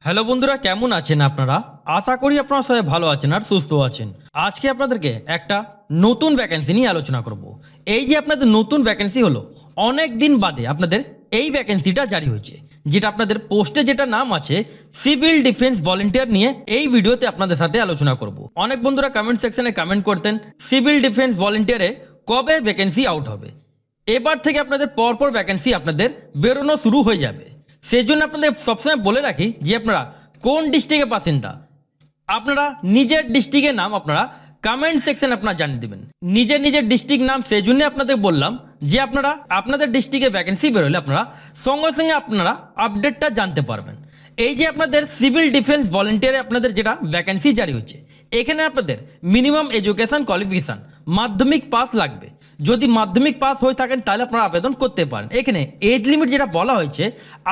Hello বন্ধুরা, কেমন আছেন আপনারা? আশা করি আপনারা সবাই ভালো আছেন আর সুস্থ আছেন। আজকে আপনাদেরকে একটা নতুন ভ্যাকেন্সি নিয়ে আলোচনা করব। এই যে আপনাদের নতুন ভ্যাকেন্সি হলো, অনেক দিন বাদে আপনাদের এই ভ্যাকেন্সিটা জারি হয়েছে, যেটা আপনাদের পোস্টে যেটা নাম আছে সিভিল ডিফেন্স ভলেন্টিয়ার নিয়ে এই ভিডিওতে আপনাদের সাথে আলোচনা করব। অনেক বন্ধুরা কমেন্ট সেকশনে কমেন্ট করতেন সিভিল ডিফেন্স ভলেন্টিয়ারে কবে ভ্যাকেন্সি আউট হবে। এবার থেকে আপনাদের পরপর ভ্যাকেন্সি আপনাদের বেরোনো শুরু হয়ে যাবে। সেই জন্য আপনাদের সবসময় বলে রাখি যে আপনারা কোন ডিস্ট্রিক্টের বাসিন্দা, আপনারা নিজের ডিস্ট্রিক্টের নাম আপনারা কমেন্ট সেকশনে আপনারা জানিয়ে দেবেন। নিজের ডিস্ট্রিক্ট নাম সেই জন্য আপনাদের বললাম যে আপনারা আপনাদের ডিস্ট্রিক্টে ভ্যাকেন্সি বেরোলে আপনারা সঙ্গে সঙ্গে আপনারা আপডেটটা জানতে পারবেন। এই যে আপনাদের সিভিল ডিফেন্স ভলেন্টিয়ারে আপনাদের যেটা ভ্যাকেন্সি জারি হচ্ছে, এখানে আপনাদের মিনিমাম এডুকেশন কোয়ালিফিকেশন মাধ্যমিক পাস লাগবে। যদি মাধ্যমিক পাস হয়ে থাকেন তাহলে আপনারা আবেদন করতে পারেন। এখানে এজ লিমিট যেটা বলা হয়েছে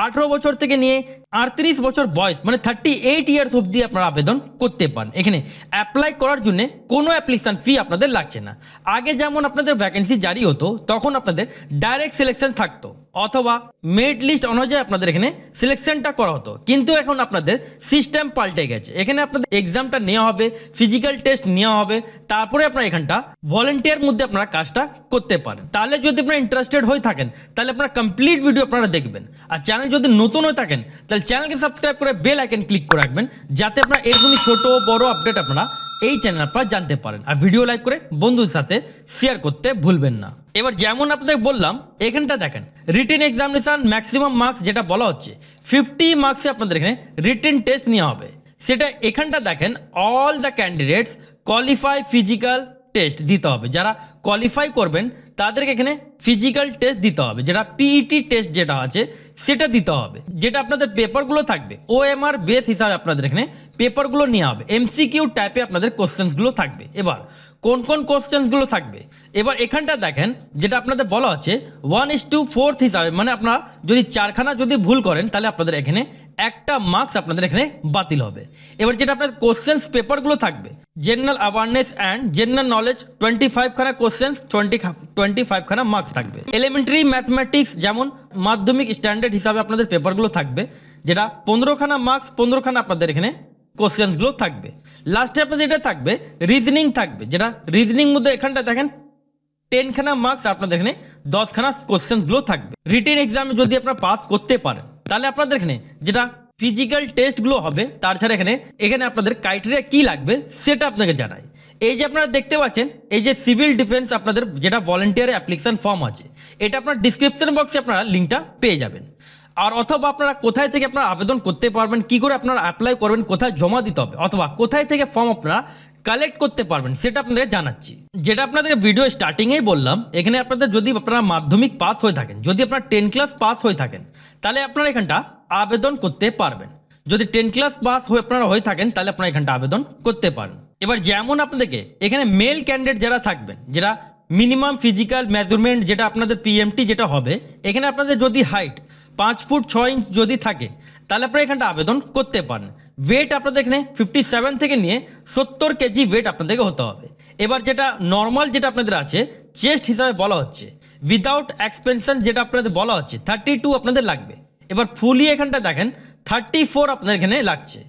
18 বছর থেকে নিয়ে 38 বছর বয়স, মানে 38 ইয়ার্স অবধি আপনারা আবেদন করতে পারেন। এখানে অ্যাপ্লাই করার জন্য কোনো অ্যাপ্লিকেশন ফি আপনাদের লাগছে না। আগে যেমন আপনাদের ভ্যাকেন্সি জারি হতো তখন আপনাদের ডাইরেক্ট সিলেকশন থাকতো অথবা মেরিট লিস্ট অনুযায়ী আপনাদের এখানে সিলেকশনটা করা হতো, কিন্তু এখন আপনাদের সিস্টেম পাল্টে গেছে। এখানে আপনাদের এক্সামটা নেওয়া হবে, ফিজিক্যাল টেস্ট নেওয়া হবে, তারপরে আপনারা এখানটা ভলেন্টিয়ার মধ্যে আপনারা কাজটা করতে পারেন। তাহলে যদি আপনারা ইন্টারেস্টেড হয়ে থাকেন তাহলে আপনারা কমপ্লিট ভিডিও আপনারা দেখবেন। আর চ্যানেল যদি নতুন হয়ে থাকেন তাহলে চ্যানেলকে সাবস্ক্রাইব করে বেল আইকন ক্লিক করে রাখবেন, যাতে আপনারা এরকমই ছোট বড় আপডেট আপনারা এই চ্যানেল আপনারা জানতে পারেন। আর ভিডিও লাইক করে বন্ধুদের সাথে শেয়ার করতে ভুলবেন না। এবার যেমন আপনাদের বললাম, এখানটা দেখেন রিটেন এক্সামিনেশন ম্যাক্সিমাম মার্কস যেটা বলা হচ্ছে 50 মার্কসে আপনাদের এখানে রিটেন টেস্ট নেওয়া হবে। সেটা এখানটা দেখেন all the candidates qualify physical test দিতে হবে। যারা কোয়ালিফাই করবেন তাদেরকে এখানে ফিজিক্যাল টেস্ট দিতে হবে, যেটা পিইটি টেস্ট যেটা আছে সেটা দিতে হবে। যেটা আপনাদের পেপারগুলো থাকবে ওএমআর বেস হিসাবে আপনাদের এখানে পেপারগুলো নেওয়া হবে। এমসিকিউ টাইপে আপনাদের কোশ্চেন্সগুলো থাকবে। এবার কোন কোন কোশ্চেন্সগুলো থাকবে, এবার এখানটা দেখেন যেটা আপনাদের বলা হচ্ছে 1:4 হিসাবে, মানে আপনারা যদি 4খানা যদি ভুল করেন তাহলে আপনাদের এখানে একটা মার্কস আপনাদের এখানে বাতিল হবে। এবার যেটা আপনাদের কোশ্চেন্স পেপারগুলো থাকবে, general awareness and general knowledge 25 খানা কোশ্চেন্স, 25 খানা মার্কস থাকবে। এলিমেন্টারি ম্যাথমেটিক্স যেমন মাধ্যমিক স্ট্যান্ডার্ড হিসাবে আপনাদের পেপারগুলো থাকবে, যেটা 15 খানা মার্কস, 15 খানা আপনাদের এখানে কোশ্চেন্সগুলো থাকবে। লাস্টে আপনাদের যেটা থাকবে রিজনিং থাকবে, যেটা রিজনিং মধ্যে এখানটা দেখেন 10 খানা মার্কস, আপনাদের এখানে 10 খানা কোশ্চেন্সগুলো থাকবে। রিটেন এক্সামে যদি আপনারা পাস করতে পারেন তাহলে আপনাদের এখানে যেটা ফিজিক্যাল টেস্টগুলো হবে, তাছাড়া এখানে আপনাদের ক্রাইটেরিয়া কি লাগবে সেটা আপনাকে জানাই। এই যে আপনারা দেখতে পাচ্ছেন এই যে সিভিল ডিফেন্স আপনাদের যেটা ভলেন্টিয়ার অ্যাপ্লিকেশন ফর্ম আছে, এটা আপনার ডিসক্রিপশন বক্সে আপনারা লিঙ্কটা পেয়ে যাবেন। আর অথবা আপনারা কোথায় থেকে আপনারা আবেদন করতে পারবেন, কি করে আপনারা অ্যাপ্লাই করবেন, কোথায় জমা দিতে হবে, অথবা কোথায় থেকে ফর্ম আপনারা কালেক্ট করতে পারবেন সেটা আপনাদের জানাচ্ছি। যেটা আপনাদেরকে ভিডিও স্টার্টিংয়েই বললাম, এখানে আপনাদের যদি আপনারা মাধ্যমিক পাস হয়ে থাকেন, যদি আপনারা 10 ক্লাস পাস হয়ে থাকেন তাহলে আপনারা এখানটা আবেদন করতে পারবেন। যদি 10 ক্লাস পাস হয়ে আপনারা হয়ে থাকেন তাহলে আপনারা এখানটা আবেদন করতে পারেন। এবার যেমন আপনাদেরকে এখানে মেল ক্যান্ডিডেট যারা থাকবেন, যারা মিনিমাম ফিজিক্যাল মেজারমেন্ট যেটা আপনাদের পিএমটি যেটা হবে, এখানে আপনাদের যদি হাইট 5 ফুট 6 ইঞ্চ যদি থাকে তাহলে আপনারা এখানটা আবেদন করতে পারেন। ওয়েট আপনাদের এখানে 57 থেকে নিয়ে 70 কেজি ওয়েট আপনাদেরকে হতে হবে। এবার যেটা নর্মাল যেটা আপনাদের আছে চেস্ট হিসাবে বলা হচ্ছে উইদাউট এক্সপেনশন, যেটা আপনাদের বলা হচ্ছে 32 আপনাদের লাগবে। এবার ফুলি এখানটা দেখেন 34 আপনাদের এখানে লাগছে।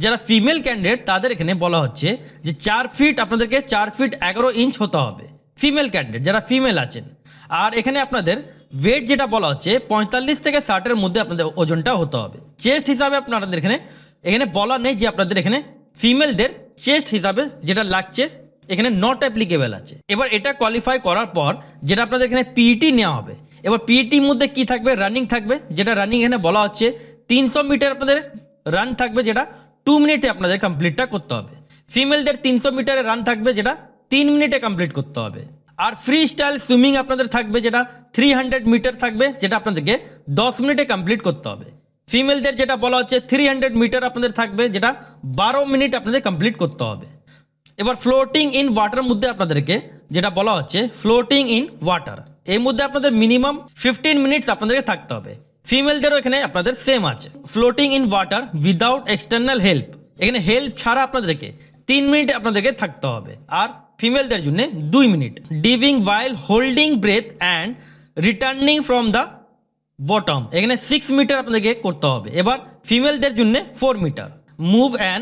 যারা ফিমেল ক্যান্ডিডেট তাদের এখানে বলা হচ্ছে যে 4 ফিট আপনাদেরকে 4 ফিট 11 ইঞ্চ হতে হবে ফিমেল ক্যান্ডিডেট যারা ফিমেল আছেন। আর এখানে আপনাদের ওয়েট যেটা বলা হচ্ছে 45 থেকে 60-এর মধ্যে আপনাদের ওজনটা হতে হবে। চেস্ট হিসাবে আপনাদের এখানে বলা নেই যে আপনাদের এখানে ফিমেলদের চেস্ট হিসাবে যেটা লাগছে এখানে নট অ্যাপ্লিকেবল আছে। এবার এটা কোয়ালিফাই করার পর যেটা আপনাদের এখানে পিইটি নেওয়া হবে। এবার পিইটির মধ্যে কি থাকবে, রানিং থাকবে, যেটা রানিং এখানে বলা হচ্ছে 300 মিটার আপনাদের রান থাকবে, যেটা 2 মিনিটে আপনাদের কমপ্লিটটা করতে হবে। ফিমেলদের 300 মিটারের রান থাকবে, যেটা 3 মিনিটে কমপ্লিট করতে হবে। আর ফ্রি স্টাইল সুইমিং আপনাদের থাকবে, যেটা 300 মিটার থাকবে, যেটা আপনাদেরকে 10 মিনিটে কমপ্লিট করতে হবে। ফিমেলদের যেটা বলা হচ্ছে 300 মিটার আপনাদের থাকবে, যেটা 12 মিনিট আপনাদের কমপ্লিট করতে হবে। এবার ফ্লোটিং ইন ওয়াটার মধ্যে আপনাদেরকে যেটা বলা হচ্ছে ফ্লোটিং ইন ওয়াটার, এর মধ্যে আপনাদের মিনিমাম 15 মিনিটস আপনাদেরকে থাকতে হবে। ফিমেলদেরও এখানে আপনাদের সেম আছে। Floating in water without external help, এখানে হেল্প ছাড়া আপনাদেরকে 3 মিনিট আপনাদেরকে থাকতে হবে। আর ফিমেলদের জন্য 2 মিনিট। Diving while holding breath and returning from the bottom এখানে 6 মিটার আপনাদেরকে করতে হবে। এবার ফিমেলদের জন্য 4 মিটার। Move an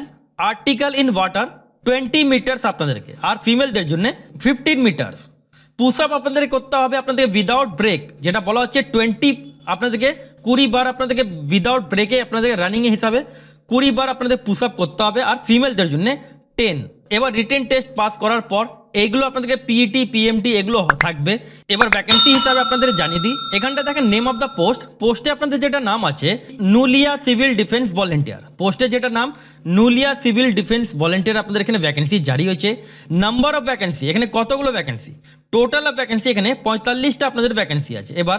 article in water 20 meters আপনাদেরকে, আর ফিমেলদের জন্য 15 মিটার্স। পুশ আপ আপনাদেরকে করতে হবে আপনাদেরকে উইদাউট ব্রেক, যেটা বলা হচ্ছে 20, আপনাদেরকে 20 বার আপনাদেরকে উইদাউট ব্রেকে আপনাদেরকে রানিং হিসাবে 20 বার আপনাদের পুশ আপ করতে হবে, আর ফিমেলদের জন্য 10। এবার রিটেন টেস্ট পাস করার পর এইগুলো আপনাদেরকে পিইটি পিএমটি এগুলো থাকবে। এবার ভ্যাকেন্সি হিসাবে আপনাদের জানিয়ে দিই, এখানটা দেখেন নেম অফ দ্য পোস্ট। পোস্টে আপনাদের যেটা নাম আছে নুলিয়া সিভিল ডিফেন্স ভলেন্টিয়ার, পোস্টে যেটা নাম নুলিয়া সিভিল ডিফেন্স ভলেন্টিয়ার আপনাদের এখানে ভ্যাকেন্সি জারি হয়েছে। নাম্বার অফ ভ্যাকেন্সি এখানে কতগুলো ভ্যাকেন্সি, টোটাল অফ ভ্যাকেন্সি এখানে 45টা আপনাদের ভ্যাকেন্সি আছে। এবার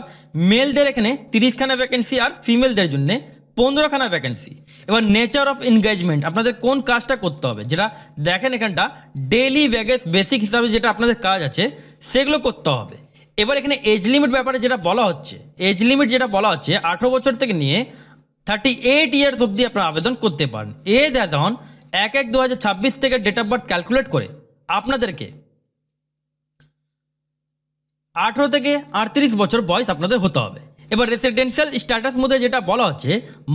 মেলদের এখানে 30খানা ভ্যাকেন্সি, আর ফিমেলদের জন্য 15খানা ভ্যাকেন্সি। এবার নেচার অফ এনগেজমেন্ট আপনাদের কোন কাজটা করতে হবে, যেটা দেখেন এখানটা ডেইলি ব্যাগেজ বেসিক হিসাবে যেটা আপনাদের কাজ আছে সেগুলো করতে হবে। এবার এখানে এজ লিমিট ব্যাপারে যেটা বলা হচ্ছে, এজ লিমিট যেটা বলা হচ্ছে 18 বছর থেকে নিয়ে 38 ইয়ার্স অবধি আপনারা আবেদন করতে পারেন। এজ অ্যাজ অন 1/1/2026 থেকে ডেট অফ বার্থ ক্যালকুলেট করে আপনাদেরকে 18 থেকে 38 বছর বয়স আপনাদের হতে হবে। এবার রেসিডেন্সিয়াল স্ট্যাটাস মধ্যে যেটা বলা হচ্ছে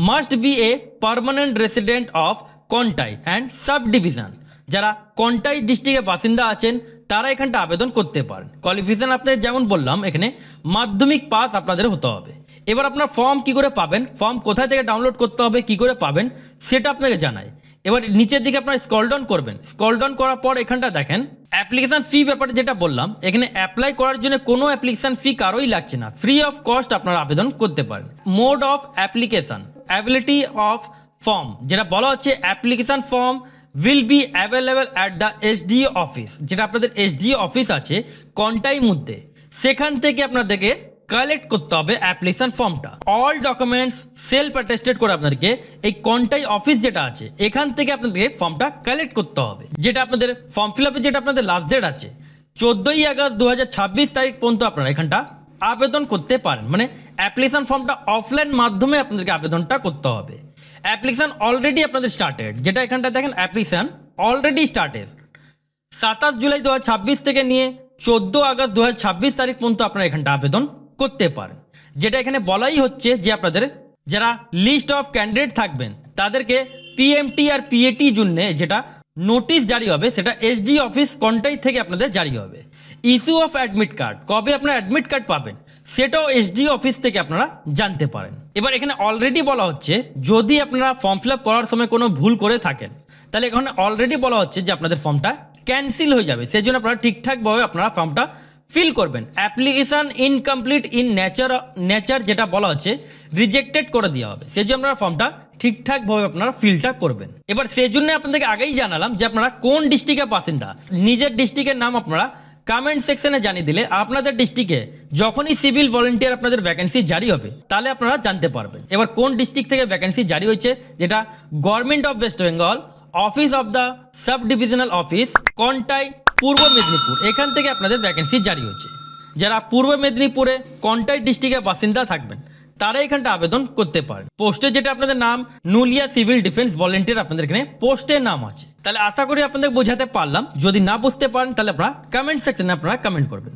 must B a permanent resident of Contai and sub division. যারা কন্টাই ডিস্ট্রিক্টের বাসিন্দা আছেন তারা এখানটা আবেদন করতে পারেন। কোয়ালিফিকেশন আপনাদের যেমন বললাম এখানে মাধ্যমিক পাস আপনাদের হতে হবে। এবার আপনার ফর্ম কি করে পাবেন, ফর্ম কোথায় থেকে ডাউনলোড করতে হবে, কি করে পাবেন সেটা আপনাকে জানাই। এবার নিচের দিকে আপনারা স্ক্রল ডাউন করবেন, স্ক্রল ডাউন করার পর এখানটা দেখেন অ্যাপ্লিকেশন ফি ব্যাপারে যেটা বললাম, এখানে অ্যাপ্লাই করার জন্য কোনো অ্যাপ্লিকেশন ফি কারোই লাগছে না, ফ্রি অফ কস্ট আপনারা আবেদন করতে পারেন। Mode of application, ability of form যেটা বলা হচ্ছে application form will be available at the SDO office, যেটা আপনাদের এসডিও অফিস আছে কন্টাই মধ্যে, সেখান থেকে আপনাদেরকে কালেক্ট করতে হবে অ্যাপ্লিকেশন ফর্মটা। অল ডকুমেন্টস সেলফ অ্যাটেস্টেড করে আপনাদেরকে এই কন্টাই অফিস যেটা আছে এখান থেকে আপনাদেরকে ফর্মটা কালেক্ট করতে হবে। যেটা আপনাদের ফর্ম ফিল আপের যেটা আপনাদের লাস্ট ডেট আছে 14ই আগস্ট 2026 তারিখ পর্যন্ত আপনারা এখানটা আবেদন করতে পারেন। মানে অ্যাপ্লিকেশন ফর্মটা অফলাইন মাধ্যমে আপনাদেরকে আবেদনটা করতে হবে। অ্যাপ্লিকেশন অলরেডি আপনাদের স্টার্টেড, যেটা এখানটা দেখেন অ্যাপ্লিকেশন অলরেডি স্টার্টেড 27 জুলাই 2026 থেকে নিয়ে 14 আগস্ট 2026 তারিখ পর্যন্ত আপনারা এখানটা আবেদন করতে পারেন। যেটা এখানে বলাই হচ্ছে যে আপনাদের যারা লিস্ট অফ ক্যান্ডিডেট থাকবেন তাদেরকে পিএমটি আর পিএটি জন্য যেটা নোটিশ জারি হবে সেটা এসডি অফিস কন্টাই থেকে আপনাদের জারি হবে। ইস্যু অফ অ্যাডমিট কার্ড, কবে আপনারা অ্যাডমিট কার্ড পাবেন সেটাও এসডি অফিস থেকে আপনারা জানতে পারেন। এবার এখানে অলরেডি বলা হচ্ছে যদি আপনারা ফর্ম ফিল আপ করার সময় কোনো ভুল করে থাকেন তাহলে এখানে অলরেডি বলা হচ্ছে যে আপনাদের ফর্মটা ক্যান্সেল হয়ে যাবে, সেই জন্য আপনারা ঠিকঠাকভাবে আপনারা ফর্মটা ফিল করবেন। অ্যাপ্লিকেশন ইনকমপ্লিট ইন নেচার যেটা বলা হচ্ছে রিজেক্টেড করে দেওয়া হবে, সেই জন্য আপনারা ফর্মটা ঠিকঠাকভাবে আপনারা ফিলটা করবেন। এবার সেই জন্য আপনাদেরকে আগেই জানালাম যে আপনারা কোন ডিস্ট্রিক্টের বাসিন্দা, নিজের ডিস্ট্রিক্টের নাম আপনারা কমেন্ট সেকশনে জানিয়ে দিলে আপনাদের ডিস্ট্রিক্টে যখনই সিভিল ভলেন্টিয়ার আপনাদের ভ্যাকেন্সি জারি হবে তাহলে আপনারা জানতে পারবেন। এবার কোন ডিস্ট্রিক্ট থেকে ভ্যাকেন্সি জারি হয়েছে, যেটা government of West Bengal, office of the sub divisional office Contai, পূর্ব মেদিনীপুর, এখান থেকে আপনাদের ভ্যাকেন্সি জারি হয়েছে। যারা পূর্ব মেদিনীপুরে কন্টাই ডিস্ট্রিক্টের বাসিন্দা থাকবেন তারা এখানটা আবেদন করতে পারেন। পোস্টে যেটা আপনাদের নাম নুলিয়া সিভিল ডিফেন্স ভলেন্টিয়ার আপনাদের এখানে পোস্টের নাম আছে। তাহলে আশা করি আপনাদের বোঝাতে পারলাম, যদি না বুঝতে পারেন তাহলে আপনারা কমেন্ট সেকশনে আপনারা কমেন্ট করবেন।